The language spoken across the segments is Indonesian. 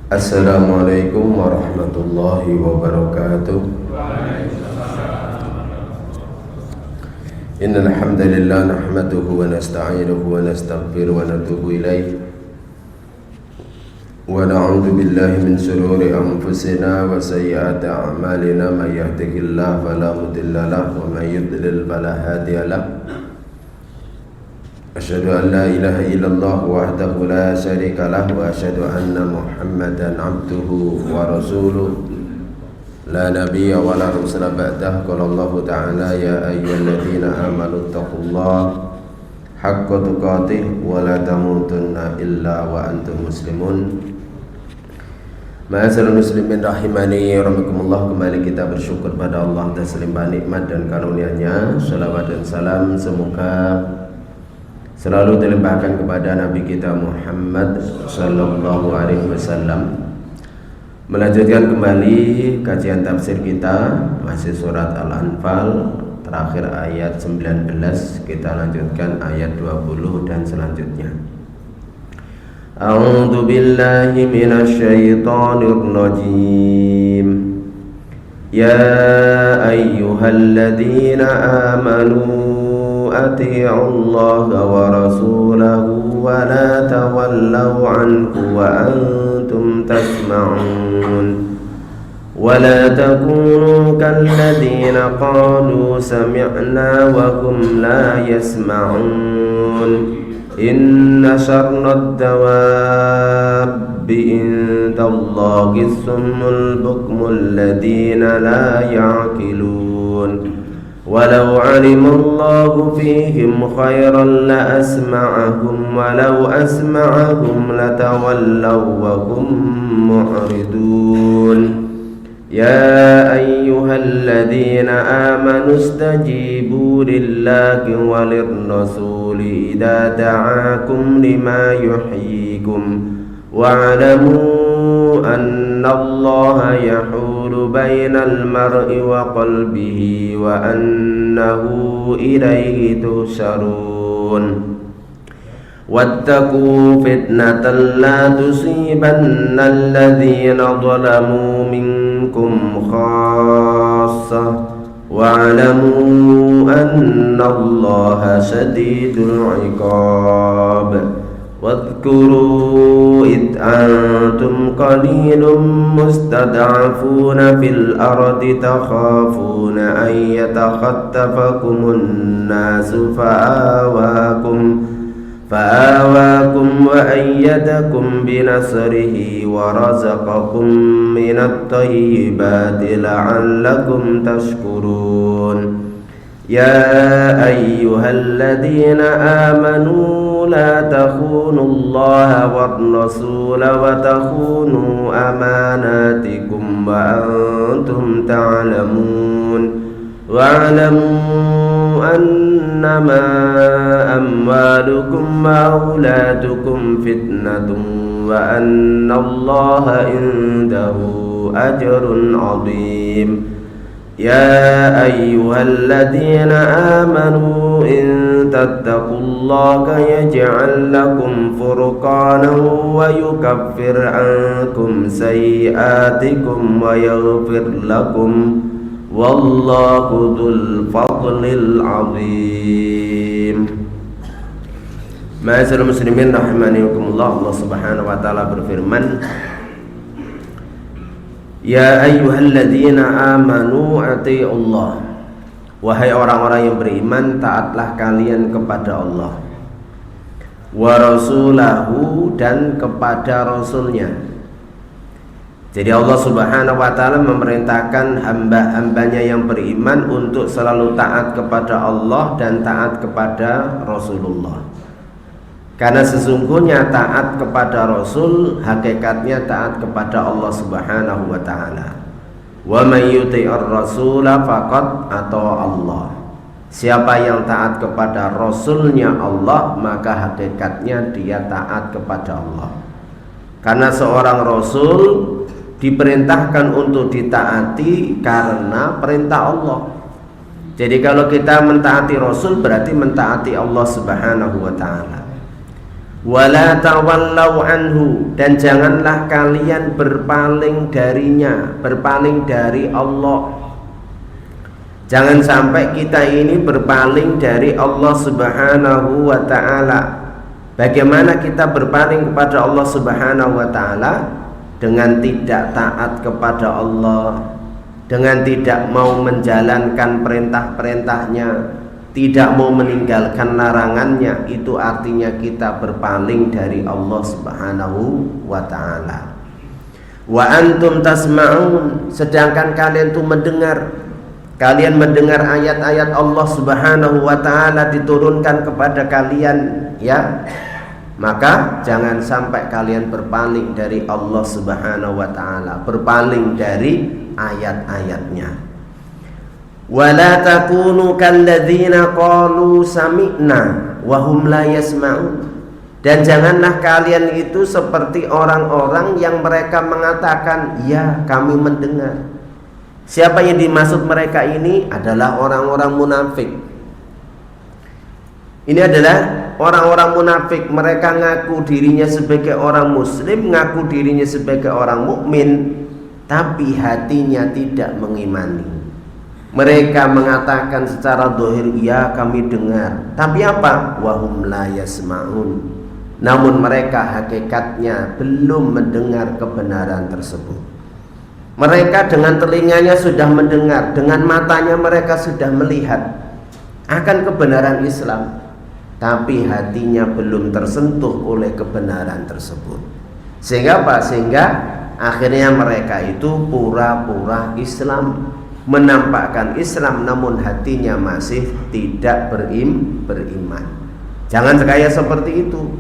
Assalamualaikum warahmatullahi wabarakatuh. Innal hamdalillah nahmaduhu wa nasta'inuhu wa nastaghfiruhu wa natubu ilayh wa na'udzu billahi min shururi anfusina wa sayyiati a'malina may yahdihillahu fala mudilla lahu wa may yudlil fala hadiya lahu. Asyhadu an la ilaha illallah wahdahu la syarika lahu wa asyhadu anna Muhammadan abduhu wa rasuluh la nabiyya wa la rasula ba'dahu. Qala Allah ta'ala ya ayyuhalladzina amanu taqullaha haqqa tuqatih wa la tamutunna illa wa antum muslimun. Ma'asyiral muslimin rahimani rahimakumullah, kembali kita bersyukur pada Allah atas limpah nikmat dan karunia-Nya. Salawat dan salam semoga selalu dilimpahkan kepada Nabi kita Muhammad sallallahu alaihi wasallam. Melanjutkan kembali kajian tafsir kita, masih surat Al-Anfal, terakhir ayat 19, kita lanjutkan ayat 20 dan selanjutnya. A'udzu billahi minasy syaithanir rajim. Ya ayyuhalladzina amanu أطيعوا الله ورسوله ولا تولوا عنه وأنتم تسمعون ولا تكونوا كالذين قالوا سمعنا وهم لا يسمعون إن شر الدواب عند الله الصم البكم الذين لا يعقلون ولو علم الله فيهم خيرا لأسمعهم ولو أسمعهم لتولوا وهم معرضون يا أيها الذين آمنوا استجيبوا لله وللرسول إذا دعاكم لما يحييكم واعلموا أن الله يحول بين المرء وقلبه وأنه إليه تحشرون واتقوا فتنة لا تصيبن الذين ظلموا منكم خاصة واعلموا أن الله شديد العقاب واذكروا إذ أنتم قليل مستضعفون في الأرض تخافون أن يتخطفكم الناس فآواكم وأيدكم بنصره ورزقكم من الطيبات لعلكم تشكرون يا أيها الذين آمنوا لا تخونوا الله والرسول وتخونوا أماناتكم وأنتم تعلمون واعلموا أنما أموالكم وأولادكم فتنة وأن الله عنده أجر عظيم يا أيها الذين آمنوا إن تتقوا الله يجعل لكم فرقانا ويكفر عنكم سيئاتكم ويغفر لكم والله ذو الفضل العظيم. Ma'asyiral muslimin rahimankumullah, Allah Subhanahu wa taala berfirman, Ya ayyuhalladzina amanu atii'ullah. Wahai orang-orang yang beriman, taatlah kalian kepada Allah, wa rasulahu, dan kepada rasulnya. Jadi Allah Subhanahu wa taala memerintahkan hamba-hambanya yang beriman untuk selalu taat kepada Allah dan taat kepada Rasulullah. Karena sesungguhnya taat kepada Rasul hakikatnya taat kepada Allah Subhanahu wa taala. Wa may yuti'ir rasula faqad ata'a Allah. Siapa yang taat kepada Rasulnya Allah, maka hakikatnya dia taat kepada Allah. Karena seorang Rasul diperintahkan untuk ditaati karena perintah Allah. Jadi kalau kita mentaati Rasul berarti mentaati Allah Subhanahu wa taala. Wala tawallau anhu, dan janganlah kalian berpaling darinya, berpaling dari Allah. Jangan sampai kita ini berpaling dari Allah Subhanahu wa ta'ala. Bagaimana kita berpaling kepada Allah Subhanahu wa ta'ala? Dengan tidak taat kepada Allah, dengan tidak mau menjalankan perintah-perintahnya, tidak mau meninggalkan larangannya. Itu artinya kita berpaling dari Allah Subhanahu wa ta'ala. Wa antum tasma'un, sedangkan kalian itu mendengar. Kalian mendengar ayat-ayat Allah Subhanahu wa ta'ala diturunkan kepada kalian, ya. Maka jangan sampai kalian berpaling dari Allah Subhanahu wa ta'ala, berpaling dari ayat-ayatnya. Wala takunu kalladzina qalu sami'na wa hum la yasma'un, dan janganlah kalian itu seperti orang-orang yang mereka mengatakan, ya kami mendengar. Siapa yang dimaksud mereka ini adalah orang-orang munafik. Ini adalah orang-orang munafik. Mereka ngaku dirinya sebagai orang muslim, ngaku dirinya sebagai orang mukmin, tapi hatinya tidak mengimani. Mereka mengatakan secara zahir, ya kami dengar, tapi apa? Wahum la yasma'un, namun mereka hakikatnya belum mendengar kebenaran tersebut. Mereka dengan telinganya sudah mendengar, dengan matanya mereka sudah melihat akan kebenaran Islam, tapi hatinya belum tersentuh oleh kebenaran tersebut. Sehingga apa? Sehingga akhirnya mereka itu pura-pura Islam, menampakkan Islam, namun hatinya masih tidak beriman. Jangan kayak seperti itu.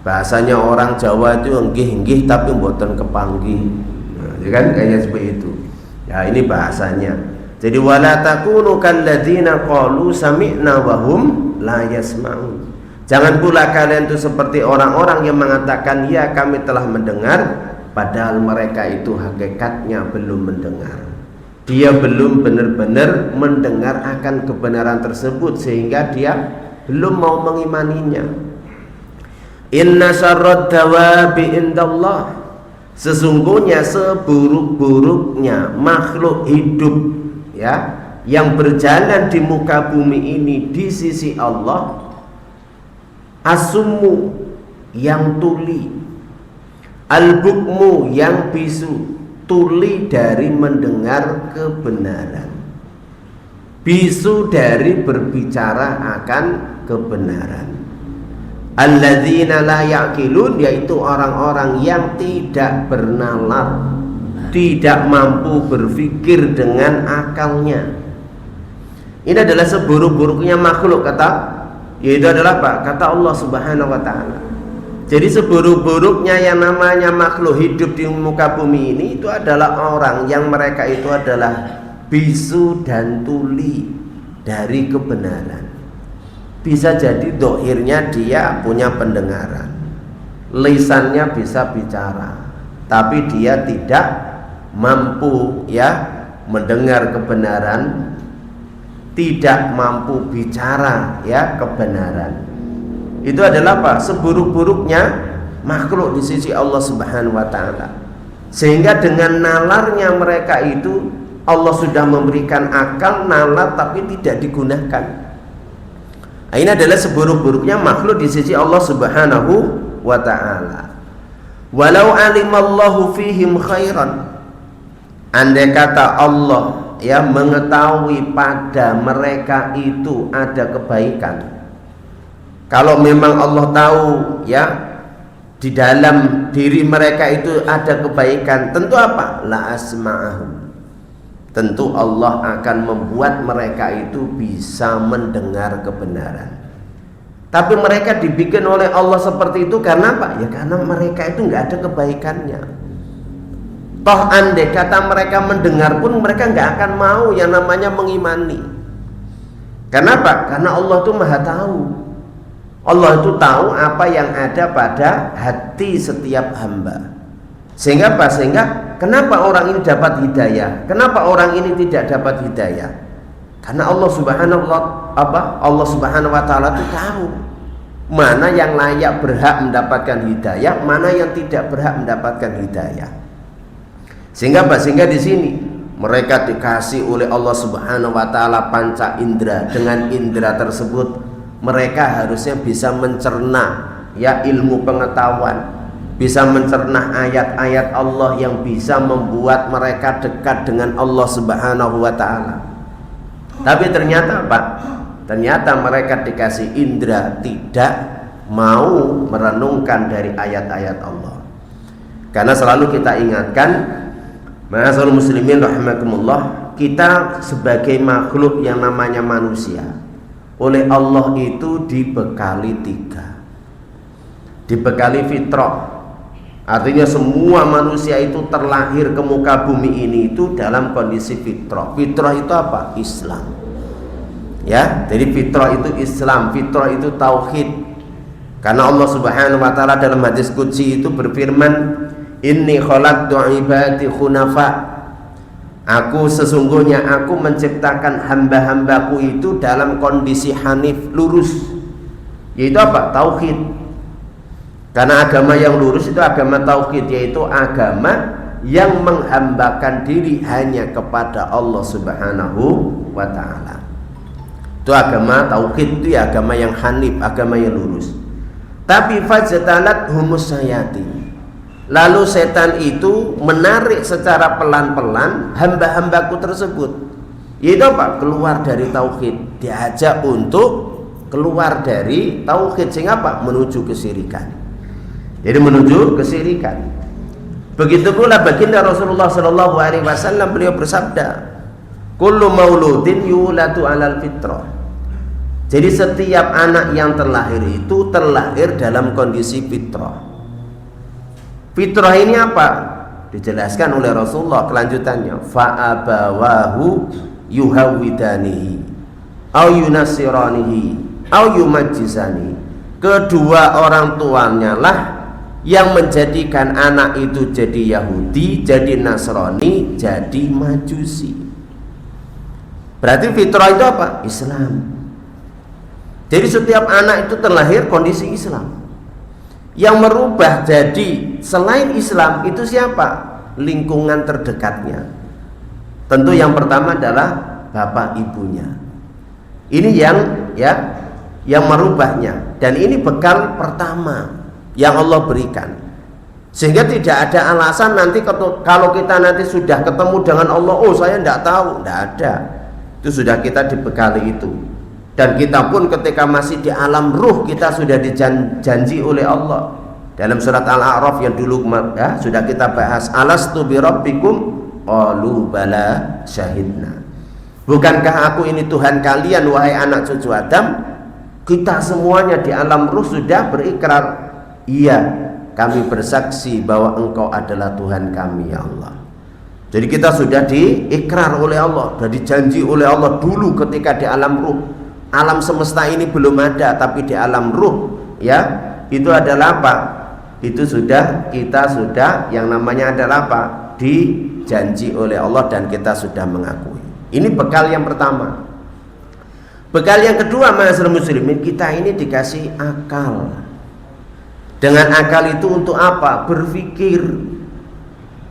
Bahasanya orang Jawa itu enggih-enggih tapi mboten kepanggih. Ya kan, kayak seperti itu. Ya, ini bahasanya. Jadi wala takunu kalladzina qalu sami'na wa hum la yasma'un. Jangan pula kalian itu seperti orang-orang yang mengatakan, ya kami telah mendengar, padahal mereka itu hakikatnya belum mendengar. Dia belum benar-benar mendengar akan kebenaran tersebut, sehingga dia belum mau mengimaninya. Inna syarrad dawabi indallah, sesungguhnya seburuk-buruknya makhluk hidup, ya, yang berjalan di muka bumi ini di sisi Allah, as-summu, yang tuli, al-bukmu, yang bisu. Tuli dari mendengar kebenaran, bisu dari berbicara akan kebenaran. Alladzina la ya'qilun, yaitu orang-orang yang tidak bernalar, tidak mampu berpikir dengan akalnya. Ini adalah seburuk-buruknya makhluk, yaitu adalah apa? Kata Allah Subhanahu wa ta'ala. Jadi seburuk-buruknya yang namanya makhluk hidup di muka bumi ini, itu adalah orang yang mereka itu adalah bisu dan tuli dari kebenaran. Bisa jadi dohirnya dia punya pendengaran, lisannya bisa bicara, tapi dia tidak mampu, ya, mendengar kebenaran, tidak mampu bicara, ya, kebenaran. Itu adalah apa? Seburuk-buruknya makhluk di sisi Allah Subhanahu wa ta'ala. Sehingga dengan nalarnya mereka itu, Allah sudah memberikan akal, nalar, tapi tidak digunakan. Ini adalah seburuk-buruknya makhluk di sisi Allah Subhanahu wa ta'ala. Walau alimallahu fihim khairan, andai kata Allah, ya, mengetahui pada mereka itu ada kebaikan. Kalau memang Allah tahu, ya, di dalam diri mereka itu ada kebaikan, tentu apa? La asma'ahum, tentu Allah akan membuat mereka itu bisa mendengar kebenaran. Tapi mereka dibikin oleh Allah seperti itu karena apa? Ya karena mereka itu nggak ada kebaikannya. Toh andai kata mereka mendengar pun mereka nggak akan mau yang namanya mengimani. Kenapa? Karena Allah itu maha tahu. Allah itu tahu apa yang ada pada hati setiap hamba. Sehingga apa? Sehingga kenapa orang ini dapat hidayah? Kenapa orang ini tidak dapat hidayah? Karena Allah Subhanahu wa ta'ala itu tahu. mana yang layak berhak mendapatkan hidayah, mana yang tidak berhak mendapatkan hidayah. Sehingga di sini mereka dikasih oleh Allah Subhanahu wa taala panca indera. Dengan indera tersebut mereka harusnya bisa mencerna ya ilmu pengetahuan, bisa mencerna ayat-ayat Allah yang bisa membuat mereka dekat dengan Allah Subhanahu wa taala. Tapi ternyata apa? Ternyata mereka dikasih indera tidak mau merenungkan dari ayat-ayat Allah. Karena selalu kita ingatkan, ma'asyiral muslimin rahimakumullah, kita sebagai makhluk yang namanya manusia oleh Allah itu dibekali 3. Dibekali fitrah. Artinya semua manusia itu terlahir ke muka bumi ini itu dalam kondisi fitrah. Fitrah itu apa? Islam. Ya, jadi fitrah itu Islam, fitrah itu tauhid. Karena Allah Subhanahu wa taala dalam hadis qudsi itu berfirman, "Inni khalaqtu ibadi khunafa." Sesungguhnya aku menciptakan hamba-hambaku itu dalam kondisi hanif, lurus. Yaitu apa? Tauhid. Karena agama yang lurus itu agama tauhid, yaitu agama yang menghambakan diri hanya kepada Allah Subhanahu wa taala. Itu agama tauhid, itu ya agama yang hanif, agama yang lurus. Tapi fajtalat humus sayati, lalu setan itu menarik secara pelan-pelan hamba-hambaku tersebut. Yaitu apa? Keluar dari tauhid, diajak untuk keluar dari tauhid, sehingga apa? Menuju kesyirikan. Jadi menuju kesyirikan. Begitu pula baginda Rasulullah sallallahu alaihi wasallam, beliau bersabda, "Kullu mauludin yuladu 'alal fitrah." Jadi setiap anak yang terlahir itu terlahir dalam kondisi fitrah. Fitrah ini apa? Dijelaskan oleh Rasulullah kelanjutannya, fa'abawahu yuhawwidanihi au yunasiranihi au yumajjisani. Kedua orang tuanya lah yang menjadikan anak itu jadi Yahudi, jadi Nasrani, jadi Majusi. Berarti fitrah itu apa? Islam. Jadi setiap anak itu terlahir kondisi Islam. Yang merubah jadi selain Islam itu siapa? Lingkungan terdekatnya. Tentu yang pertama adalah bapak ibunya. Ini yang merubahnya. Dan ini bekal pertama yang Allah berikan. Sehingga tidak ada alasan nanti kalau kita nanti sudah ketemu dengan Allah, oh saya tidak tahu, tidak ada. Itu sudah kita dibekali itu. Dan kita pun ketika masih di alam ruh kita sudah dijanji oleh Allah dalam surat Al-A'raf yang dulu sudah kita bahas, alastu bi rabbikum qalu bala syahidna. Bukankah aku ini Tuhan kalian wahai anak cucu Adam? Kita semuanya di alam ruh sudah berikrar, iya kami bersaksi bahwa engkau adalah Tuhan kami ya Allah. Jadi kita sudah diikrar oleh Allah, sudah dijanji oleh Allah dulu ketika di alam ruh. Alam semesta ini belum ada, tapi di alam ruh ya itu adalah apa? Itu kita sudah yang namanya adalah apa? Dijanji oleh Allah dan kita sudah mengakui. Ini bekal yang pertama. Bekal yang kedua, ma'asyiral muslimin, kita ini dikasih akal. Dengan akal itu untuk apa? Berpikir.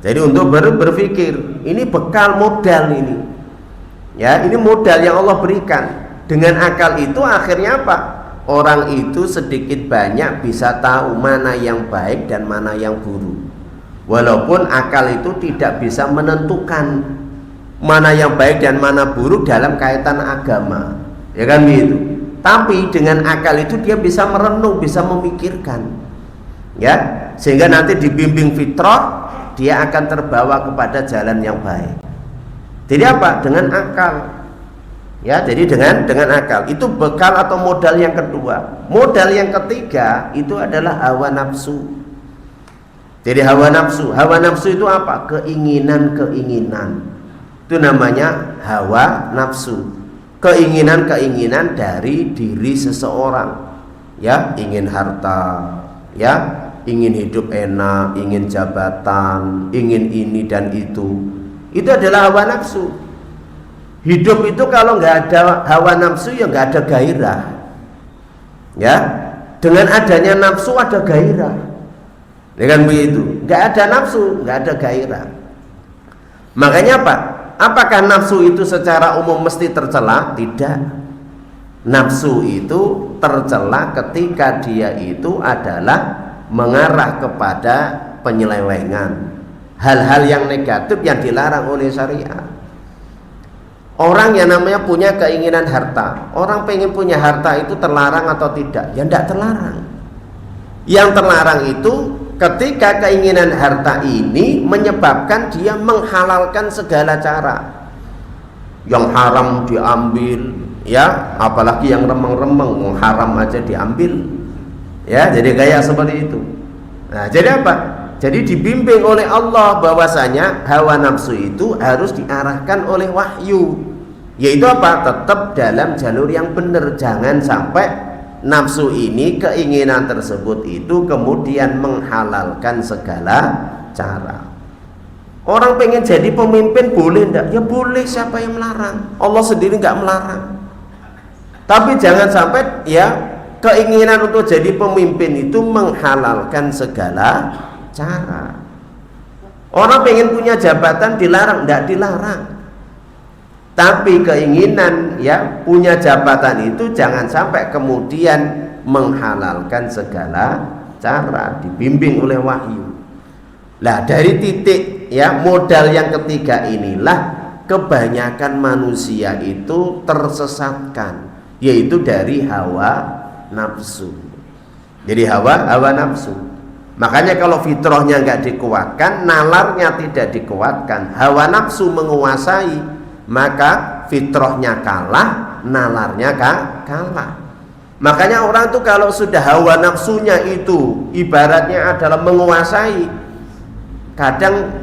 Jadi untuk berpikir. Ini bekal modal ini. Ya, ini modal yang Allah berikan. Dengan akal itu akhirnya apa? Orang itu sedikit banyak bisa tahu mana yang baik dan mana yang buruk. Walaupun akal itu tidak bisa menentukan mana yang baik dan mana buruk dalam kaitan agama, ya kan begitu. Tapi dengan akal itu dia bisa merenung, bisa memikirkan, ya, sehingga nanti dibimbing fitrah dia akan terbawa kepada jalan yang baik. Jadi apa? Dengan akal. Ya, jadi dengan akal itu bekal atau modal yang kedua. Modal yang ketiga itu adalah hawa nafsu. Jadi hawa nafsu itu apa? Keinginan. Itu namanya hawa nafsu. Keinginan dari diri seseorang. Ya, ingin harta, ya, ingin hidup enak, ingin jabatan, ingin ini dan itu. Itu adalah hawa nafsu. Hidup itu kalau nggak ada hawa nafsu ya nggak ada gairah, ya. dengan adanya nafsu ada gairah. Ya kan begitu. Nggak ada nafsu, nggak ada gairah. Makanya apa? Apakah nafsu itu secara umum mesti tercela? Tidak. Nafsu itu tercela ketika dia itu adalah mengarah kepada penyelewengan, hal-hal yang negatif yang dilarang oleh syariat. Orang yang namanya punya keinginan harta, orang pengen punya harta itu terlarang atau tidak? Ya tidak terlarang. Yang terlarang itu ketika keinginan harta ini menyebabkan dia menghalalkan segala cara. Yang haram diambil, ya, apalagi yang remeng-remeng, haram aja diambil. Ya, jadi kayak seperti itu. Nah, jadi apa? Jadi dibimbing oleh Allah bahwasanya hawa nafsu itu harus diarahkan oleh wahyu. Yaitu apa? Tetap dalam jalur yang benar. Jangan sampai nafsu ini, keinginan tersebut itu kemudian menghalalkan segala cara. Orang pengen jadi pemimpin boleh enggak? Ya boleh, siapa yang melarang? Allah sendiri enggak melarang. Tapi jangan sampai ya keinginan untuk jadi pemimpin itu menghalalkan segala cara. Orang pengen punya jabatan dilarang? Enggak dilarang. Tapi keinginan ya punya jabatan itu jangan sampai kemudian menghalalkan segala cara, dibimbing oleh wahyu. Lah dari titik ya modal yang ketiga inilah kebanyakan manusia itu tersesatkan, yaitu dari hawa nafsu. Jadi hawa nafsu. Makanya kalau fitrahnya nggak dikuatkan, nalarnya tidak dikuatkan, hawa nafsu menguasai, maka fitrahnya kalah, nalarnya kalah. Makanya orang tuh kalau sudah hawa nafsunya itu ibaratnya adalah menguasai, kadang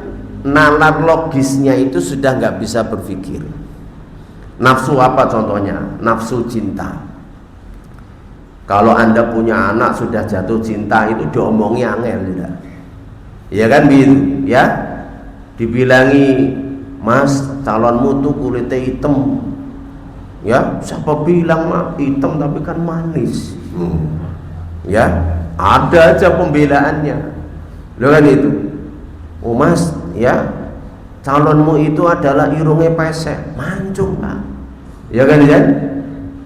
nalar logisnya itu sudah nggak bisa berpikir. Nafsu apa contohnya? Nafsu cinta. Kalau Anda punya anak sudah jatuh cinta itu diomongi angel, tidak? Ya kan begitu, ya? Dibilangi, Mas, calonmu tuh kulitnya hitam. Ya, siapa bilang mah hitam tapi kan manis. Ya, ada aja pembelaannya. Loh kan itu. Oh Mas, ya, calonmu itu adalah irungnya pesek, mancung Pak. Ya kan ya?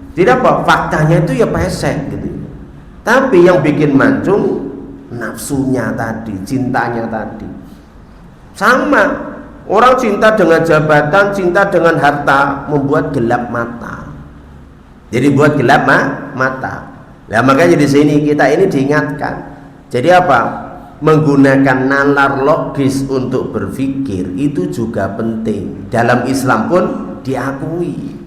Tidak apa, faktanya itu ya pesek gitu. Tapi yang bikin mancung nafsunya tadi, cintanya tadi. Sama. Orang cinta dengan jabatan, cinta dengan harta membuat gelap mata. Jadi buat gelap mata. Nah, makanya di sini kita ini diingatkan. Jadi apa? Menggunakan nalar logis untuk berpikir itu juga penting. Dalam Islam pun diakui.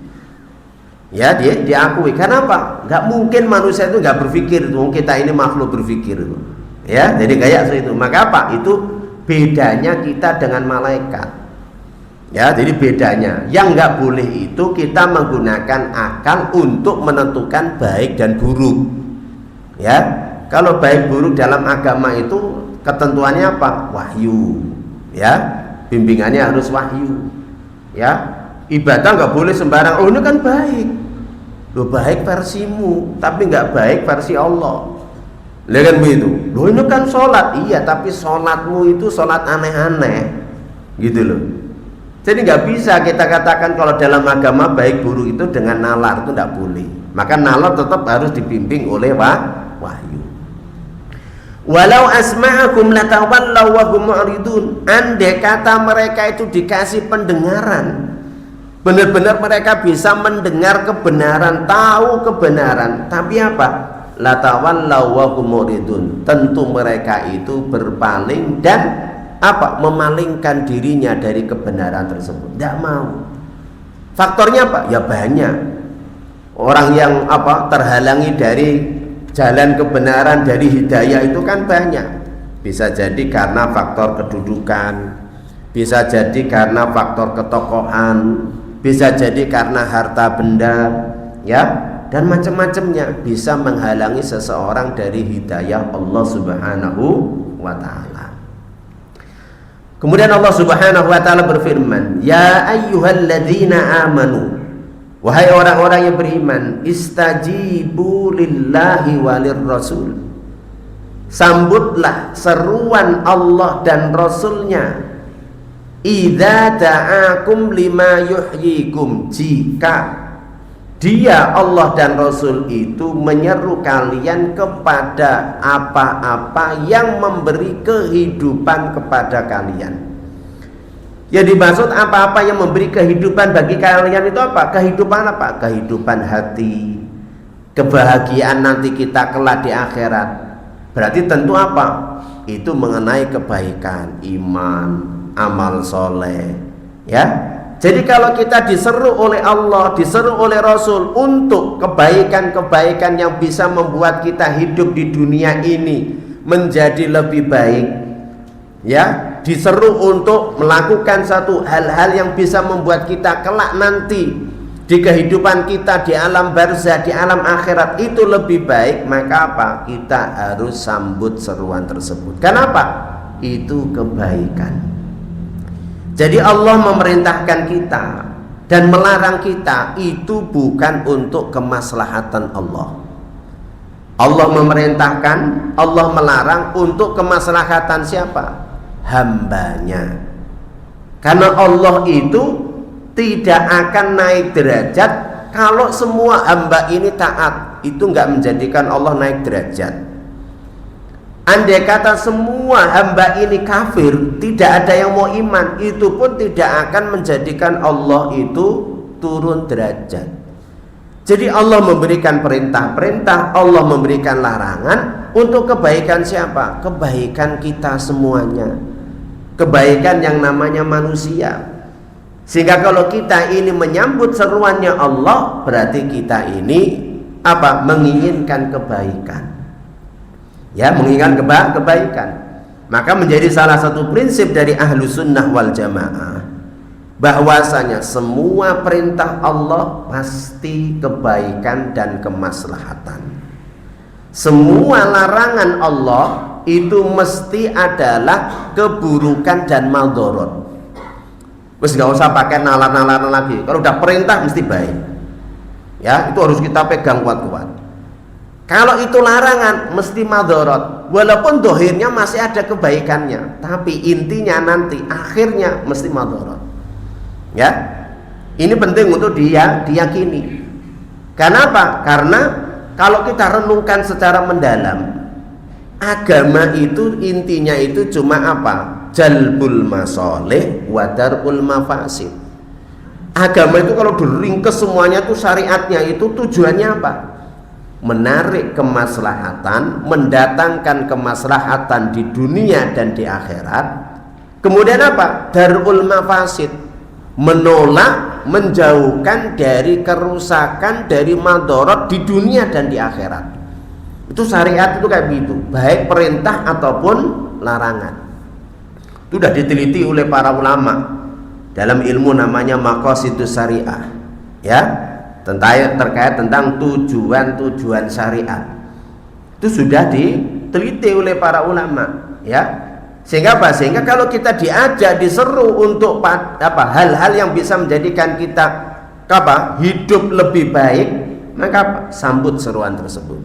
Ya, diakui. Karena apa? Gak mungkin manusia itu gak berpikir. Kita ini makhluk berpikir. Ya, jadi kayak itu. Maka apa? Itu bedanya kita dengan malaikat. Ya, jadi bedanya yang nggak boleh itu kita menggunakan akal untuk menentukan baik dan buruk. Ya, kalau baik buruk dalam agama itu ketentuannya apa? Wahyu. Ya, bimbingannya harus wahyu. Ya, ibadah nggak boleh sembarang. Oh ini kan baik. Loh baik versimu, tapi nggak baik versi Allah. Lihat kan begitu. Loh ini kan sholat, iya, tapi sholatmu itu sholat aneh-aneh, gitu loh. Jadi nggak bisa kita katakan kalau dalam agama baik buruk itu dengan nalar, itu nggak boleh. Maka nalar tetap harus dibimbing oleh wahyu. Walau asma'akum latawallaw wa hum mu'ridun. Andai kata mereka itu dikasih pendengaran, benar-benar mereka bisa mendengar kebenaran, tahu kebenaran, tapi apa? Latawallaw wa hum mu'ridun. Tentu mereka itu berpaling dan apa? Memalingkan dirinya dari kebenaran tersebut. Tidak mau. Faktornya apa? Ya banyak. Orang yang apa? Terhalangi dari jalan kebenaran, dari hidayah itu kan banyak. Bisa jadi karena faktor kedudukan, bisa jadi karena faktor ketokohan, bisa jadi karena harta benda, ya, dan macam-macamnya bisa menghalangi seseorang dari hidayah Allah Subhanahu wa taala. Kemudian Allah Subhanahu wa taala berfirman, "Ya ayyuhalladzina amanu." Wahai orang-orang yang beriman, istajibu lillahi walir rasul. Sambutlah seruan Allah dan Rasulnya. Idza da'akum lima yuhyikum, jika Dia Allah dan Rasul itu menyeru kalian kepada apa-apa yang memberi kehidupan kepada kalian. Ya, dimaksud apa-apa yang memberi kehidupan bagi kalian itu apa? Kehidupan apa? Kehidupan hati, kebahagiaan nanti kita kelak di akhirat. Berarti tentu apa? Itu mengenai kebaikan, iman, amal soleh. Ya, jadi kalau kita diseru oleh Allah, diseru oleh Rasul untuk kebaikan-kebaikan yang bisa membuat kita hidup di dunia ini menjadi lebih baik, ya, diseru untuk melakukan satu hal-hal yang bisa membuat kita kelak nanti di kehidupan kita di alam barzah, di alam akhirat itu lebih baik, maka apa? Kita harus sambut seruan tersebut. Kenapa? Itu kebaikan. Jadi Allah memerintahkan kita dan melarang kita itu bukan untuk kemaslahatan Allah. Allah memerintahkan, Allah melarang untuk kemaslahatan siapa? Hambanya. Karena Allah itu tidak akan naik derajat kalau semua hamba ini taat. Itu nggak menjadikan Allah naik derajat. Andai kata semua hamba ini kafir, tidak ada yang mau iman, itu pun tidak akan menjadikan Allah itu turun derajat. Jadi Allah memberikan perintah-perintah, Allah memberikan larangan untuk kebaikan siapa? Kebaikan kita semuanya, kebaikan yang namanya manusia. Sehingga kalau kita ini menyambut seruannya Allah, berarti kita ini apa? Menginginkan kebaikan. Ya, menginginkan kebaikan. Maka menjadi salah satu prinsip dari ahlu sunnah wal jamaah, bahwasanya semua perintah Allah pasti kebaikan dan kemaslahatan. Semua larangan Allah itu mesti adalah keburukan dan maldorot. Terus nggak usah pakai nalar-nalar lagi. Kalau udah perintah mesti baik. Ya, itu harus kita pegang kuat-kuat. Kalau itu larangan mesti madorot. Walaupun dohirnya masih ada kebaikannya, tapi intinya nanti akhirnya mesti madorot. Ya, ini penting untuk diyakini. Kenapa? Karena kalau kita renungkan secara mendalam, agama itu intinya itu cuma apa? Jalbul masoleh wa darul mafasid. Agama itu kalau diringkes semuanya itu syariatnya itu tujuannya apa? Menarik kemaslahatan, mendatangkan kemaslahatan di dunia dan di akhirat. Kemudian apa? Darul mafasid, menolak, menjauhkan dari kerusakan, dari madorot di dunia dan di akhirat. Itu syariat itu kayak begitu, baik perintah ataupun larangan. Itu sudah diteliti oleh para ulama dalam ilmu namanya maqasidus syariah, ya, terkait tentang tujuan-tujuan syariat. Itu sudah diteliti oleh para ulama, ya. Sehingga apa? Sehingga kalau kita diajak, diseru untuk apa? Hal-hal yang bisa menjadikan kita apa? Hidup lebih baik, maka sambut seruan tersebut.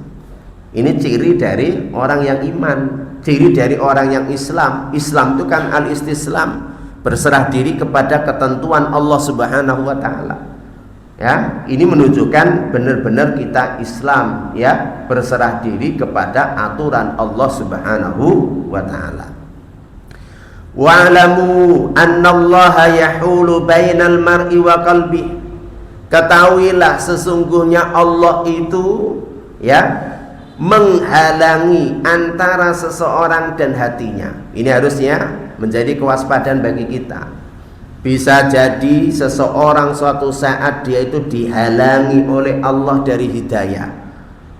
Ini ciri dari orang yang iman, ciri dari orang yang Islam. Islam itu kan al-istislam, berserah diri kepada ketentuan Allah Subhanahu wa taala. Ya, ini menunjukkan benar-benar kita Islam, ya, berserah diri kepada aturan Allah Subhanahu wa taala. Wa'lamu annallaha yahulu bainal mar'i wa qalbi. Ketahuilah sesungguhnya Allah itu, ya, menghalangi antara seseorang dan hatinya. Ini harusnya menjadi kewaspadaan bagi kita. Bisa jadi seseorang suatu saat dia itu dihalangi oleh Allah dari hidayah.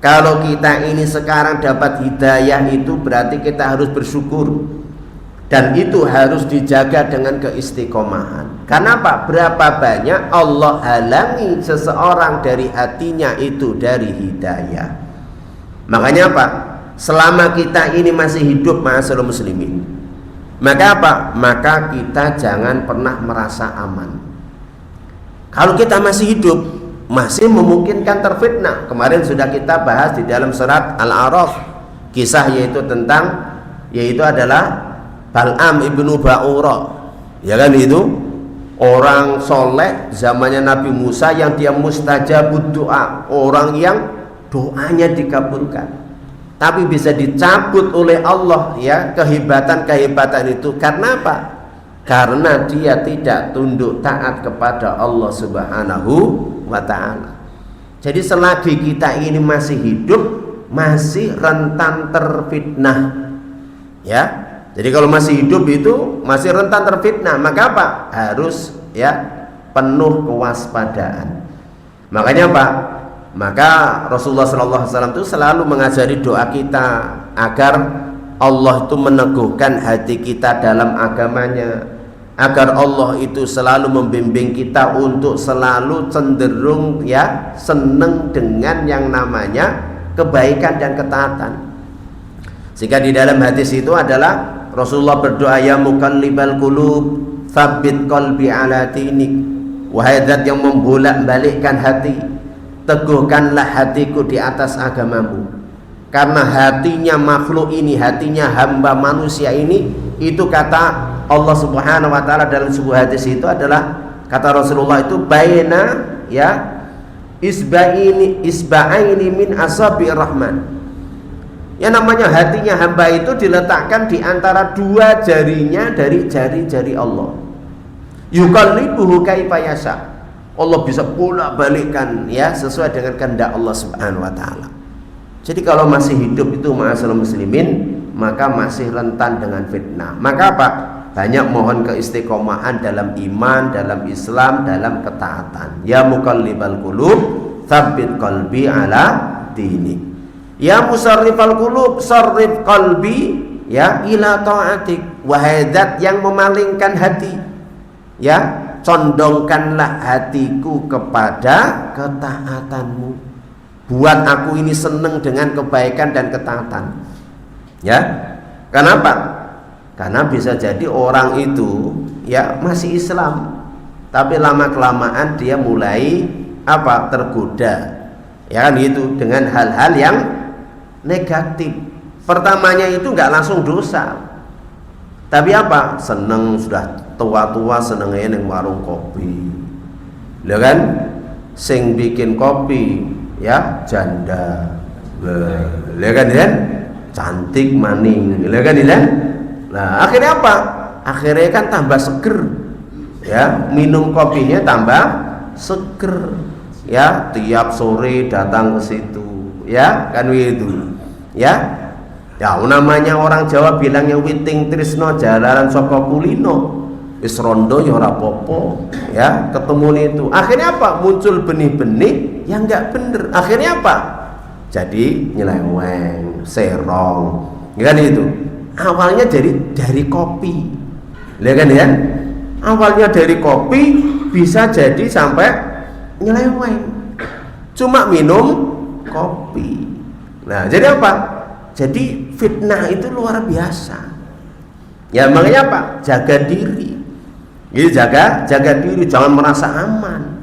Kalau kita ini sekarang dapat hidayah, itu berarti kita harus bersyukur. Dan itu harus dijaga dengan keistiqomahan. Kenapa? Berapa banyak Allah halangi seseorang dari hatinya itu dari hidayah. Makanya apa? Selama kita ini masih hidup, ma'asyiral muslimin, maka apa? Maka kita jangan pernah merasa aman. Kalau kita masih hidup, masih memungkinkan terfitnah. Kemarin sudah kita bahas di dalam surat Al-A'raf, kisah yaitu adalah Bal'am ibnu Ba'ura, ya kan, itu orang soleh zamannya Nabi Musa yang dia mustajabud doa, orang yang doanya dikabulkan, tapi bisa dicabut oleh Allah, ya, kehebatan itu karena apa? Karena dia tidak tunduk taat kepada Allah Subhanahu wa ta'ala. Jadi selagi kita ini masih hidup, masih rentan terfitnah, ya. Jadi kalau masih hidup itu masih rentan terfitnah, maka apa? Harus, ya, penuh kewaspadaan. Makanya apa? Maka Rasulullah SAW itu selalu mengajari doa kita agar Allah itu meneguhkan hati kita dalam agamanya, agar Allah itu selalu membimbing kita untuk selalu cenderung, ya, seneng dengan yang namanya kebaikan dan ketaatan. Sehingga di dalam hadis itu adalah Rasulullah berdoa, ya muqallibal qulub tsabbit qalbi ala dinik, wahai zat yang membolak-balikkan hati, teguhkanlah hatiku di atas agamamu. Karena hatinya makhluk ini, hatinya hamba manusia ini, itu kata Allah Subhanahu wa ta'ala dalam sebuah hadis itu adalah, kata Rasulullah itu, baina, ya, isba'aini min asabi rahman. Yang namanya hatinya hamba itu diletakkan di antara dua jarinya dari jari-jari Allah. Yuqallibuhu kaifa yasha. Allah bisa bolak-balikkan, ya, sesuai dengan kehendak Allah Subhanahu wa ta'ala. Jadi kalau masih hidup itu ma'asyiral muslimin, maka masih rentan dengan fitnah. Maka apa? Banyak mohon keistiqomahan dalam iman, dalam Islam, dalam ketaatan. Ya muqallibal qulub tsabbit qalbi ala dinik. Ya musarrifal qulub sarrif qalbi, ya, ila ta'atik. Wahai zat yang memalingkan hati, ya, condongkanlah hatiku kepada ketaatanmu. Buat aku ini senang dengan kebaikan dan ketaatan, ya. Kenapa? Karena bisa jadi orang itu, ya, masih Islam, tapi lama kelamaan dia mulai apa? Tergoda, ya kan, gitu, dengan hal-hal yang negatif. Pertamanya itu nggak langsung dosa, tapi apa? Seneng, sudah tua-tua senengnya neng warung kopi, ya kan? Sing bikin kopi, ya, janda, ya kan, ya? Cantik maning, ya kan, ya? Nah, akhirnya apa? Akhirnya kan tambah seger, ya, minum kopinya tambah seger, ya, tiap sore datang ke situ, ya, kan itu, ya. Ya, namanya orang Jawa bilangnya witing trisno jalaran saka kulino, wis rondo ya ora apa-apa, ya, ketemu itu. Akhirnya apa? Muncul benih-benih yang enggak bener. Akhirnya apa? Jadi nyeleweng, serong, ya kan itu. Awalnya dari kopi, ya kan, ya. Awalnya dari kopi bisa jadi sampai nyeleweng, cuma minum kopi. Nah, jadi apa? Jadi fitnah itu luar biasa. Ya, makanya apa? Jaga diri. Jadi jaga diri, jangan merasa aman.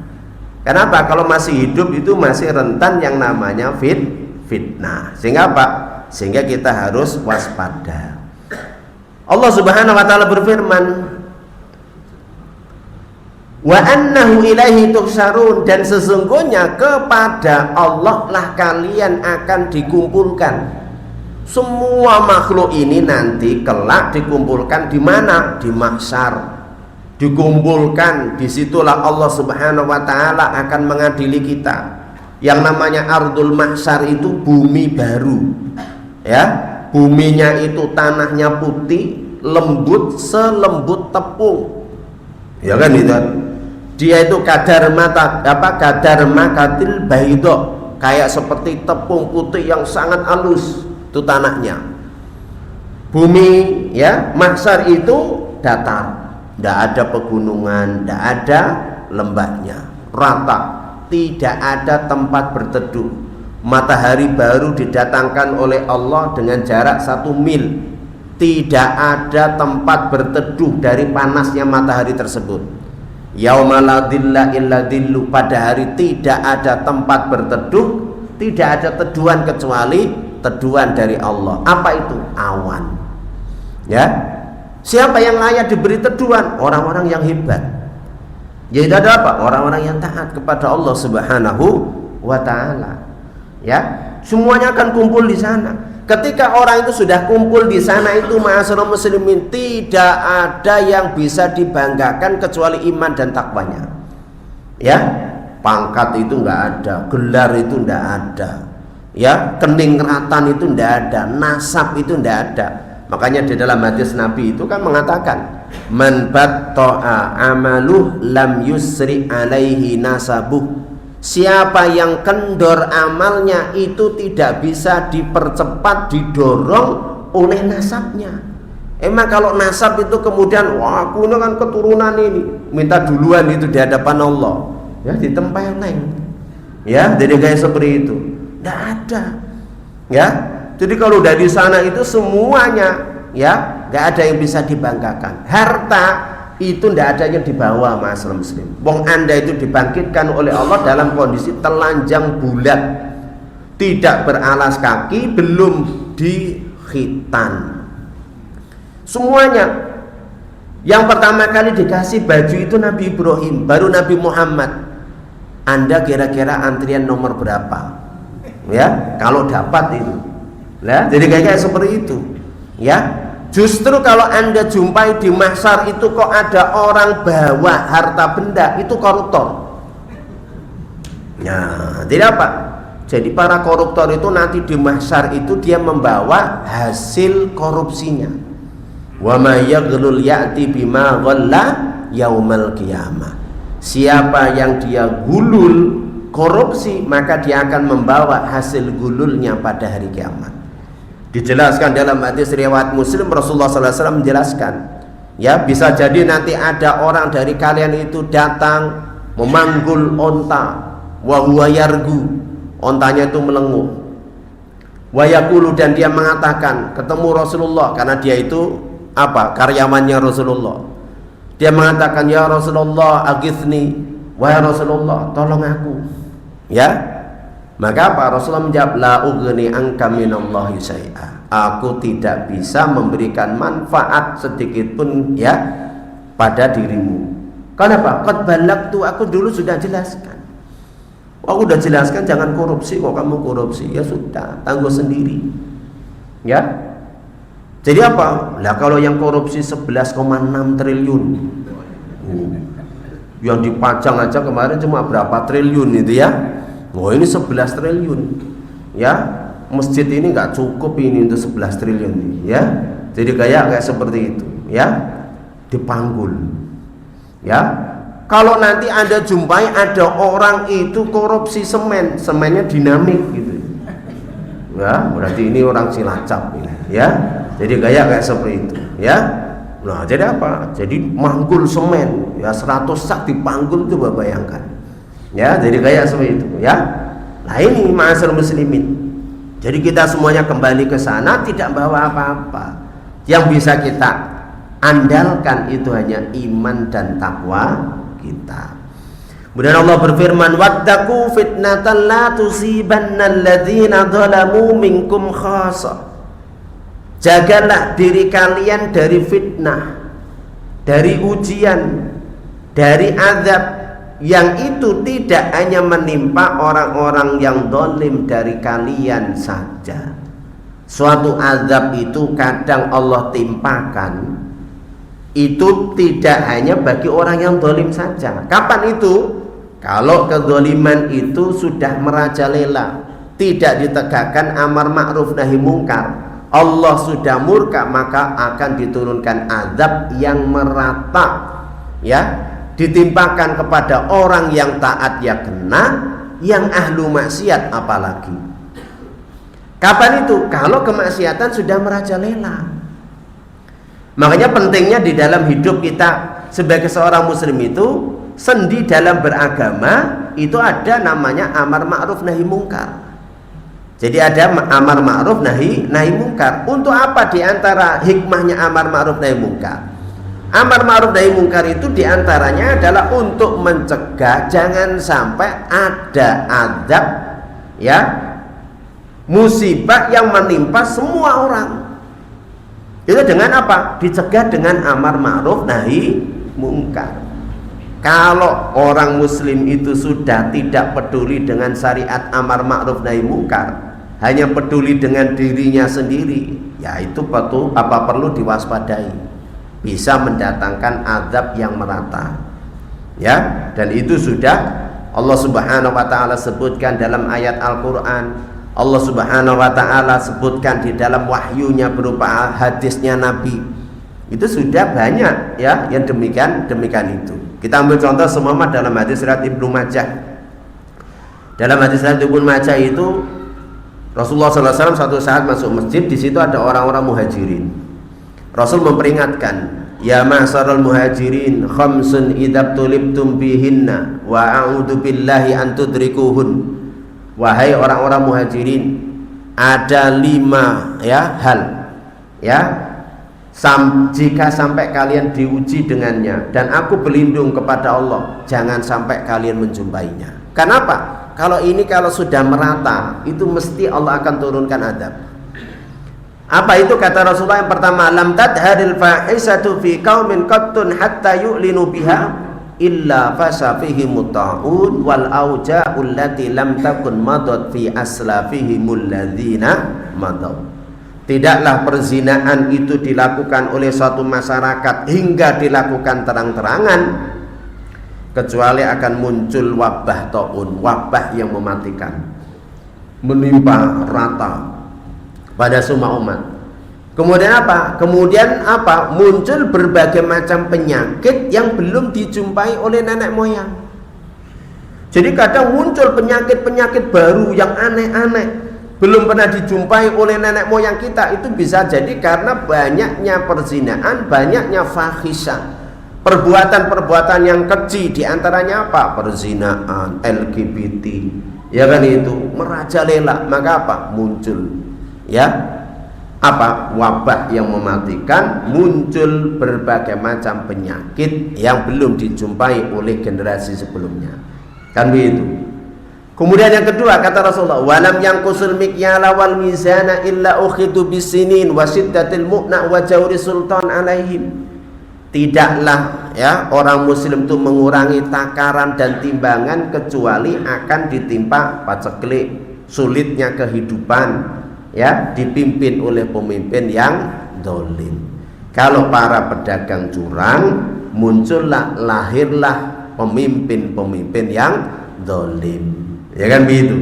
Kenapa? Kalau masih hidup itu masih rentan yang namanya fitnah. Sehingga apa? Sehingga kita harus waspada. Allah Subhanahu wa ta'ala berfirman, wa annahu ilaihi tuhsyarun, dan sesungguhnya kepada Allah lah kalian akan dikumpulkan. Semua makhluk ini nanti kelak dikumpulkan di mana? Di mahsyar. Dikumpulkan, disitulah Allah Subhanahu wa ta'ala akan mengadili kita. Yang namanya ardul mahsyar itu bumi baru, ya. Buminya itu tanahnya putih, lembut selembut tepung, ya kan itu. Dia itu kadar makatil baidho, kayak seperti tepung putih yang sangat halus, itu tanahnya. Bumi, ya, mahsyar itu datar, tidak ada pegunungan, tidak ada lembahnya, rata, tidak ada tempat berteduh. Matahari baru didatangkan oleh Allah dengan jarak 1 mil, tidak ada tempat berteduh dari panasnya matahari tersebut. Yauma la dhilla illa dhillu, pada hari tidak ada tempat berteduh, tidak ada teduhan kecuali teduhan dari Allah. Apa itu? Awan. Ya. Siapa yang layak diberi teduhan? Orang-orang yang hebat. Jadi ada apa? Orang-orang yang taat kepada Allah Subhanahu wa taala. Ya, semuanya akan kumpul di sana. Ketika orang itu sudah kumpul di sana itu, ma'asyiral muslimin, tidak ada yang bisa dibanggakan kecuali iman dan takwanya. Ya, pangkat itu enggak ada, gelar itu enggak ada. Ya, keningratan itu enggak ada, nasab itu enggak ada. Makanya di dalam hadis Nabi itu kan mengatakan, man batta'a amaluh lam yusri alaihi nasabuh. Siapa yang kendor amalnya itu tidak bisa dipercepat, didorong oleh nasabnya. Emang kalau nasab itu kemudian, wah aku ini kan keturunan ini, minta duluan itu di hadapan Allah, ya ditempeleng. Ya, jadi kayak seperti itu. Tidak ada. Ya, jadi kalau dari sana itu semuanya, ya, nggak ada yang bisa dibanggakan. Harta itu tidak ada yang dibawa, ma'asyiral muslim. Wong Anda itu dibangkitkan oleh Allah dalam kondisi telanjang bulat, tidak beralas kaki, belum dikhitan. Semuanya. Yang pertama kali dikasih baju itu Nabi Ibrahim, baru Nabi Muhammad. Anda kira-kira antrian nomor berapa? Ya, kalau dapat itu. Nah, jadi kayak seperti itu. Ya. Justru kalau Anda jumpai di mahsyar itu kok ada orang bawa harta benda, itu koruptor. Nah, jadi apa? Jadi para koruptor itu nanti di mahsyar itu dia membawa hasil korupsinya. Wa may yaghlul ya'ti bima ghalla yaumal qiyamah. Siapa yang dia gulul korupsi, maka dia akan membawa hasil gululnya pada hari kiamat. Dijelaskan dalam hadis riwayat Muslim, Rasulullah SAW menjelaskan, ya, bisa jadi nanti ada orang dari kalian itu datang memanggul onta, wa huwa yargu, ontanya itu melenguh, wa yaqulu, dan dia mengatakan, ketemu Rasulullah karena dia itu apa? Karyawannya Rasulullah. Dia mengatakan, ya Rasulullah aghithni, wahai Rasulullah tolong aku. Ya. Maka apa? Rasulullah menjawab, la ughni anka minallahi syai'a. Aku tidak bisa memberikan manfaat sedikit pun, ya, pada dirimu. Kenapa? Qad balagtu, aku dulu sudah jelaskan. Aku sudah jelaskan jangan korupsi, kok kamu korupsi. Ya sudah, tangguh sendiri. Ya. Jadi apa? Lah kalau yang korupsi 11,6 triliun. Yang dipajang aja kemarin cuma berapa triliun itu, ya. Oh, ini 11 triliun, ya. Masjid ini nggak cukup ini untuk 11 triliun ini, ya. Jadi kayak seperti itu, ya. Dipanggul, ya. Kalau nanti Anda jumpai ada orang itu korupsi semen, semennya dinamik gitu, ya, berarti ini orang Cilacap ini, ya. Jadi kayak seperti itu, ya. Nah, jadi apa? Jadi manggul semen, ya, 100 sak dipanggul, coba bayangkan. Ya, jadi kayak seperti itu, ya. Nah, ini ma'asyiral muslimin. Jadi kita semuanya kembali ke sana tidak bawa apa-apa. Yang bisa kita andalkan itu hanya iman dan takwa kita. Kemudian Allah berfirman, wattaqu fitnatan la tusibanna alladzina zalamu minkum khassa. Jagalah diri kalian dari fitnah, dari ujian, dari azab yang itu tidak hanya menimpa orang-orang yang zalim dari kalian saja. Suatu azab itu kadang Allah timpakan itu tidak hanya bagi orang yang zalim saja. Kapan itu? Kalau kezaliman itu sudah merajalela, tidak ditegakkan amar ma'ruf nahi mungkar, Allah sudah murka, maka akan diturunkan azab yang merata, ya, ditimpakan kepada orang yang taat ya kena, yang ahlu maksiat apalagi. Kapan itu? Kalau kemaksiatan sudah merajalela. Makanya pentingnya di dalam hidup kita sebagai seorang muslim itu, sendi dalam beragama itu ada namanya amar ma'ruf nahi mungkar. Jadi ada amar ma'ruf nahi mungkar. Untuk apa? Di antara hikmahnya amar ma'ruf nahi mungkar Amar ma'ruf nahi mungkar itu diantaranya adalah untuk mencegah jangan sampai ada azab, ya, musibah yang menimpa semua orang. Itu dengan apa? Dicegah dengan amar ma'ruf nahi mungkar. Kalau orang muslim itu sudah tidak peduli dengan syariat amar ma'ruf nahi mungkar, hanya peduli dengan dirinya sendiri, ya itu perlu diwaspadai, bisa mendatangkan azab yang merata, ya. Dan itu sudah Allah Subhanahu wa taala sebutkan dalam ayat Al-Qur'an, Allah Subhanahu wa taala sebutkan di dalam wahyunya berupa hadisnya Nabi. Itu sudah banyak, ya, yang demikian itu. Kita ambil contoh seumpama dalam hadis riwayat Ibnu Majah. Dalam hadis riwayat Ibnu Majah itu Rasulullah SAW suatu saat masuk masjid, di situ ada orang-orang muhajirin. Rasul memperingatkan, ya ma'syaral muhajirin, khamsun idab tulibtum bihinna wa a'udzu billahi an tudrikuhun. Wahai orang-orang muhajirin, ada 5, ya, hal, ya, jika sampai kalian diuji dengannya, dan aku berlindung kepada Allah jangan sampai kalian menjumpainya. Kenapa? Kalau sudah merata, itu mesti Allah akan turunkan azab. Apa itu? Kata Rasulullah yang pertama, lam tadharil fahisatu fi qaumin qattun hatta yu'linu biha illa fasa fihi muta'un wal auja'ul lati lam takun madat fi aslafihimul ladzina madaw. Tidaklah perzinaan itu dilakukan oleh suatu masyarakat hingga dilakukan terang-terangan, kecuali akan muncul wabah ta'un, wabah yang mematikan, menimpa rata pada semua umat. Kemudian apa? Muncul berbagai macam penyakit yang belum dijumpai oleh nenek moyang. Jadi kadang muncul penyakit-penyakit baru yang aneh-aneh, belum pernah dijumpai oleh nenek moyang kita. Itu bisa jadi karena banyaknya perzinaan, banyaknya fahisah, perbuatan-perbuatan yang keji. Diantaranya apa? Perzinaan, LGBT, ya kan, itu merajalela. Maka apa? Muncul, ya, wabah yang mematikan, muncul berbagai macam penyakit yang belum dijumpai oleh generasi sebelumnya, kan begitu. Kemudian yang kedua, kata Rasulullah, walam yangkusul mikyala wal mizana illa ukhidu bisinin wa siddatil mu'na wa jawri sultan alaihim. Tidaklah, ya, orang muslim itu mengurangi takaran dan timbangan kecuali akan ditimpa paceklik, sulitnya kehidupan, ya, dipimpin oleh pemimpin yang dolim. Kalau para pedagang curang, lahirlah pemimpin-pemimpin yang dolim, ya kan begitu.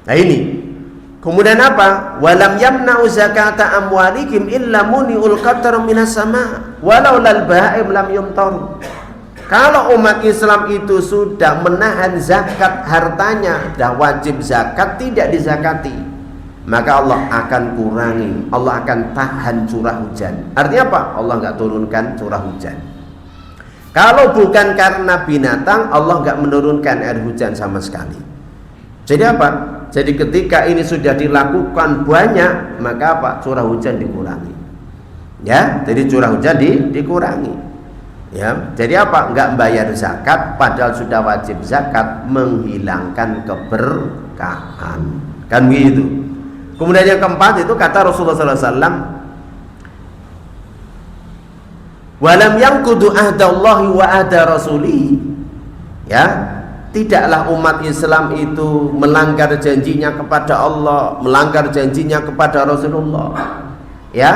Nah ini, kemudian apa? Walam yamna'u zakata amwalikum illa muni'ul qatar minas sama walau lal ba'im lam yumtar. Kalau umat Islam itu sudah menahan zakat hartanya, dah wajib zakat, tidak dizakati, maka Allah akan kurangi, Allah akan tahan curah hujan. Artinya apa? Allah nggak turunkan curah hujan. Kalau bukan karena binatang, Allah nggak menurunkan air hujan sama sekali. Jadi apa? Jadi ketika ini sudah dilakukan banyak, maka apa? Curah hujan dikurangi, ya. Jadi curah hujan dikurangi, ya. Jadi apa? Nggak bayar zakat, padahal sudah wajib zakat, menghilangkan keberkahan, kan begitu. Kemudian yang keempat itu kata Rasulullah SAW, walam yanqudu ahdallahi wa ahda rasulih, ya, tidaklah umat Islam itu melanggar janjinya kepada Allah, melanggar janjinya kepada Rasulullah, ya.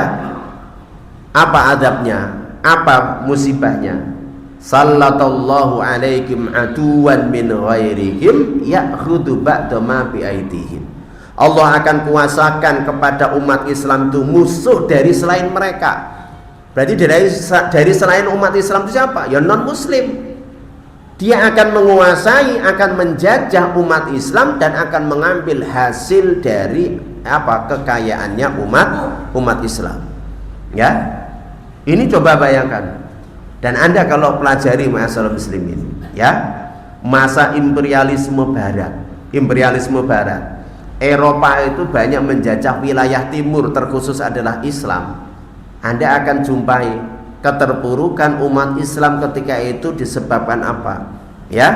Apa adabnya? Apa musibahnya? Sallallahu alaikum aduwan min ghairihim ya'khudhu ba'da ma bi'aidihim. Allah akan kuasakan kepada umat Islam itu musuh dari selain mereka. Berarti dari selain umat Islam itu siapa? Ya non muslim. Dia akan menguasai, akan menjajah umat Islam dan akan mengambil hasil dari kekayaannya umat Islam. Ya. Ini coba bayangkan. Dan Anda kalau pelajari masalah muslimin, ya, masa imperialisme barat, Eropa itu banyak menjajah wilayah timur, terkhusus adalah Islam. Anda akan jumpai keterpurukan umat Islam ketika itu disebabkan apa? Ya,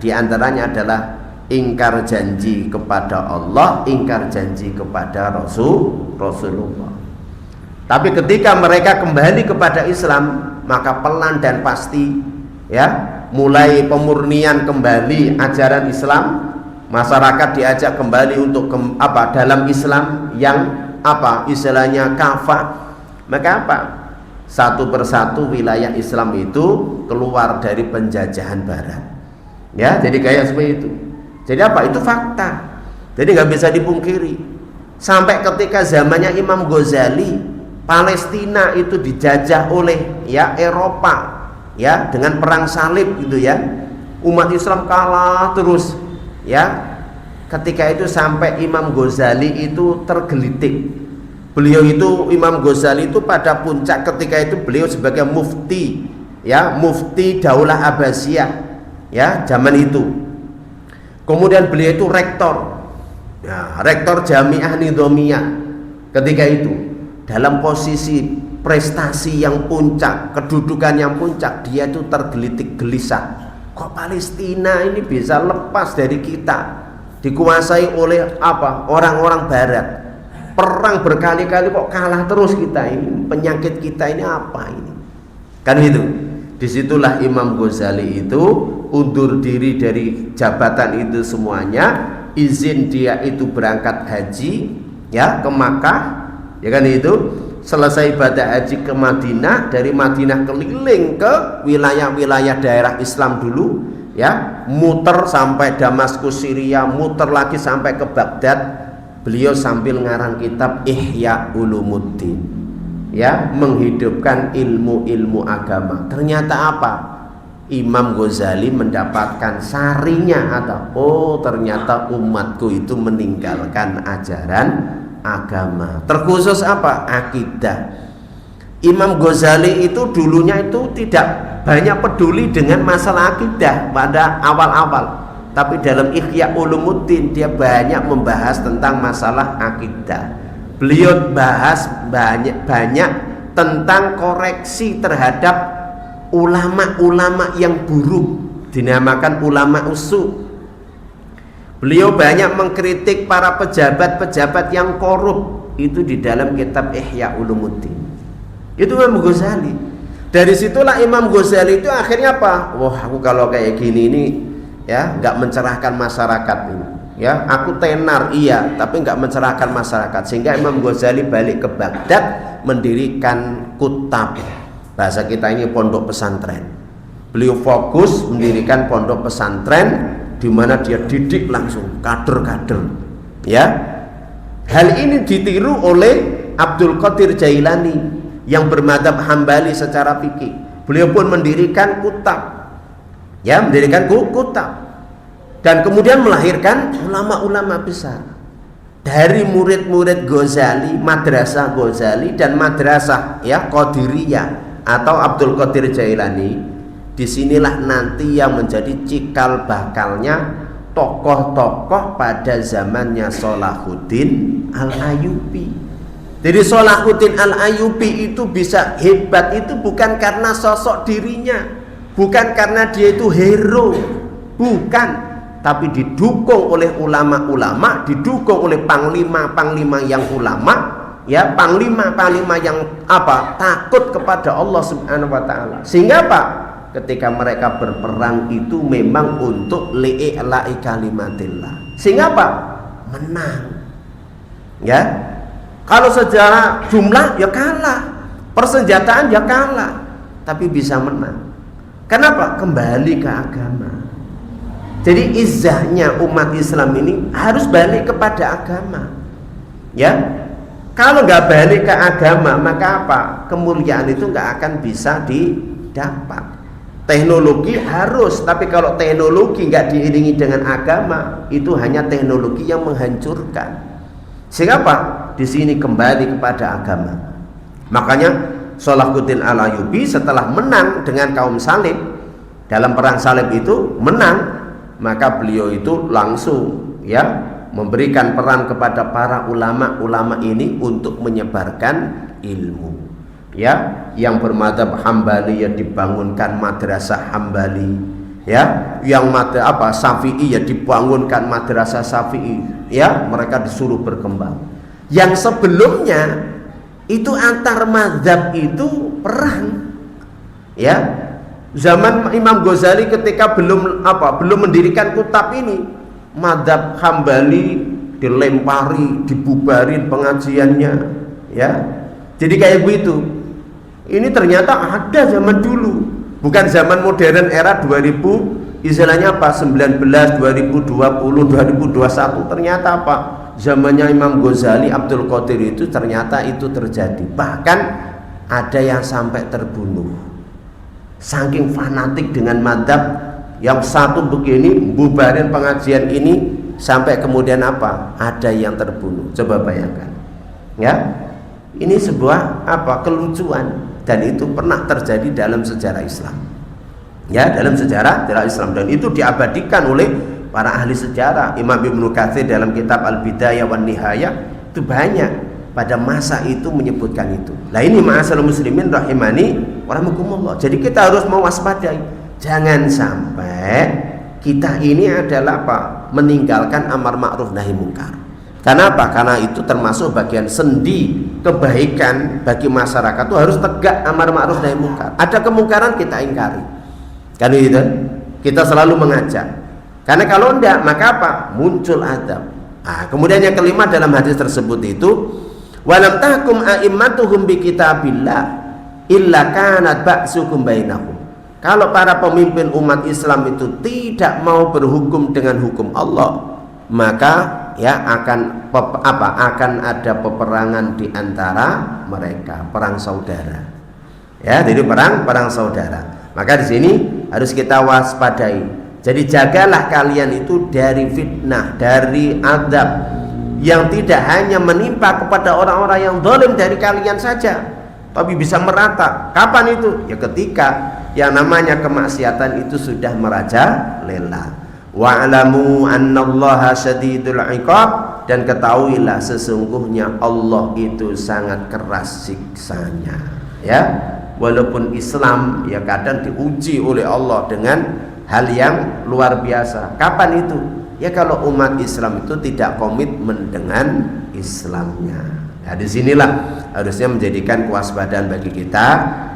di antaranya adalah ingkar janji kepada Allah, ingkar janji kepada Rasulullah. Tapi ketika mereka kembali kepada Islam, maka pelan dan pasti ya, mulai pemurnian kembali ajaran Islam, masyarakat diajak kembali untuk dalam Islam yang istilahnya kafah. Maka satu persatu wilayah Islam itu keluar dari penjajahan Barat. Ya, jadi kayak seperti itu. Jadi itu fakta. Jadi nggak bisa dipungkiri. Sampai ketika zamannya Imam Ghazali, Palestina itu dijajah oleh Eropa ya, dengan perang salib gitu ya. Umat Islam kalah terus ya. Ketika itu sampai Imam Ghazali itu tergelitik. Beliau itu, Imam Ghazali itu pada puncak ketika itu beliau sebagai mufti ya, mufti Daulah Abbasiyah ya zaman itu. Kemudian beliau itu rektor ya, rektor Jamiah Nidhamiyah ketika itu, dalam posisi prestasi yang puncak, kedudukan yang puncak. Dia itu tergelitik gelisah, kok Palestina ini bisa lepas dari kita, dikuasai oleh orang-orang Barat, perang berkali-kali kok kalah terus kita ini, penyakit kita ini apa ini, kan itu. Disitulah Imam Ghazali itu undur diri dari jabatan itu semuanya, izin dia itu berangkat haji ya ke Makkah ya kan itu. Selesai ibadah haji ke Madinah, dari Madinah keliling ke wilayah-wilayah daerah Islam dulu ya, muter sampai Damaskus Syria, muter lagi sampai ke Baghdad. Beliau sambil ngarang kitab Ihya Ulumuddin ya, menghidupkan ilmu-ilmu agama. Ternyata Imam Ghazali mendapatkan sarinya ternyata umatku itu meninggalkan ajaran agama, terkhusus akidah. Imam Ghazali itu dulunya itu tidak banyak peduli dengan masalah akidah pada awal-awal, tapi dalam Ihya Ulumuddin dia banyak membahas tentang masalah akidah. Beliau bahas banyak tentang koreksi terhadap ulama-ulama yang buruk, dinamakan ulama usu. Beliau banyak mengkritik para pejabat-pejabat yang korup, itu di dalam kitab Ihya Ulumuddin. Itu Imam Ghazali. Dari situlah Imam Ghazali itu akhirnya aku kalau kayak gini ini ya nggak mencerahkan masyarakat ini. Ya, aku tenar iya, tapi nggak mencerahkan masyarakat. Sehingga Imam Ghazali balik ke Baghdad, mendirikan kutab. Bahasa kita ini pondok pesantren. Beliau fokus mendirikan pondok pesantren, di mana dia didik langsung kader-kader ya. Hal ini ditiru oleh Abdul Qadir Jailani yang bermadzhab Hambali secara fikih. Beliau pun mendirikan kutab ya, mendirikan kutab, dan kemudian melahirkan ulama-ulama besar dari murid-murid Ghazali, madrasah Ghazali dan madrasah ya Qadiriyah atau Abdul Qadir Jailani. Disinilah nanti yang menjadi cikal bakalnya tokoh-tokoh pada zamannya Salahuddin Al-Ayyubi. Jadi Salahuddin Al-Ayyubi itu bisa hebat itu bukan karena sosok dirinya, bukan karena dia itu hero, bukan, tapi didukung oleh ulama-ulama, didukung oleh panglima-panglima yang ulama ya, panglima-panglima yang takut kepada Allah Subhanahu wa taala. Sehingga ketika mereka berperang itu memang untuk li'i'la'i kalimatillah, sehingga menang ya. Kalau secara jumlah ya kalah, persenjataan ya kalah, tapi bisa menang. Kenapa? Kembali ke agama. Jadi izzahnya umat Islam ini harus balik kepada agama ya. Kalau nggak balik ke agama, maka kemuliaan itu nggak akan bisa didapat. Teknologi harus, tapi kalau teknologi nggak diiringi dengan agama, itu hanya teknologi yang menghancurkan. Sehingga di sini kembali kepada agama. Makanya Salahuddin Al-Ayyubi setelah menang dengan kaum salib dalam perang salib itu menang, maka beliau itu langsung ya memberikan peran kepada para ulama-ulama ini untuk menyebarkan ilmu ya, yang bermadzhab Hambali ya dibangunkan madrasah Hambali, ya, yang Syafi'i ya dibangunkan madrasah Syafi'i, ya, mereka disuruh berkembang. Yang sebelumnya itu antar mazhab itu perang, ya. Zaman Imam Ghazali ketika belum mendirikan kitab ini, mazhab Hambali dilempari, dibubarin pengajiannya, ya. Jadi kayak begitu. Ini ternyata ada zaman dulu, bukan zaman modern era 2000, istilahnya 19, 2020, 2021. Ternyata zamannya Imam Ghazali, Abdul Qadir itu ternyata itu terjadi. Bahkan ada yang sampai terbunuh, saking fanatik dengan madhab. Yang satu begini, bubarin pengajian ini, sampai kemudian ada yang terbunuh. Coba bayangkan, ya. Ini sebuah kelucuan, dan itu pernah terjadi dalam sejarah Islam, ya, dalam sejarah Islam, dan itu diabadikan oleh para ahli sejarah. Imam Ibnu Katsir dalam kitab Al-Bidayah wan Nihayah itu banyak pada masa itu menyebutkan itu. Nah, ini ma'asyiral muslimin rahimani wa rahimakumullah. Jadi kita harus mewaspadai, jangan sampai kita ini adalah meninggalkan amar ma'ruf nahi munkar. Karena karena itu termasuk bagian sendi kebaikan bagi masyarakat, itu harus tegak amar ma'ruf nahi munkar. Ada kemungkaran kita ingkari, kan itu kita selalu mengajak. Karena kalau enggak, maka muncul adab. Kemudian yang kelima dalam hadis tersebut itu, walam tahkum a'immatuhum bi kitabillah illa kanat ba'sukum bainahum. Kalau para pemimpin umat Islam itu tidak mau berhukum dengan hukum Allah, maka ya akan ada peperangan di antara mereka, perang saudara. Ya, jadi perang saudara. Maka di sini harus kita waspadai. Jadi jagalah kalian itu dari fitnah, dari adab yang tidak hanya menimpa kepada orang-orang yang zalim dari kalian saja, tapi bisa merata. Kapan itu? Ya ketika yang namanya kemaksiatan itu sudah merajalela. Wa'lamu annallaha syadidul iqab, dan ketahuilah sesungguhnya Allah itu sangat keras siksanya, ya. Walaupun Islam ya kadang diuji oleh Allah dengan hal yang luar biasa. Kapan itu? Ya kalau umat Islam itu tidak komitmen dengan Islamnya. Nah, disinilah harusnya menjadikan kewaspadaan bagi kita.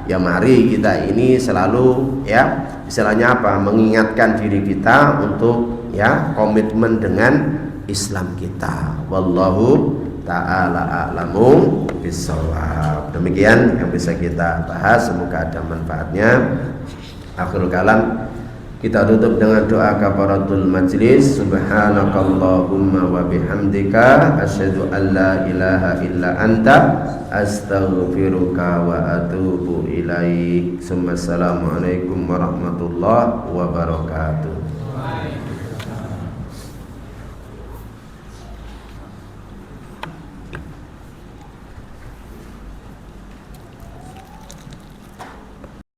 Ya mari kita ini selalu, ya, istilahnya mengingatkan diri kita untuk ya komitmen dengan Islam kita. Wallahu ta'ala a'lamu bissawab. Demikian yang bisa kita bahas, semoga ada manfaatnya. Akhirul kalam, kita tutup dengan doa kafaratul majlis. Subhanakallahumma wa bihamdika asyhadu an la ilaha illa anta astaghfiruka wa atubu ilaik. Assalamualaikum warahmatullahi wabarakatuh.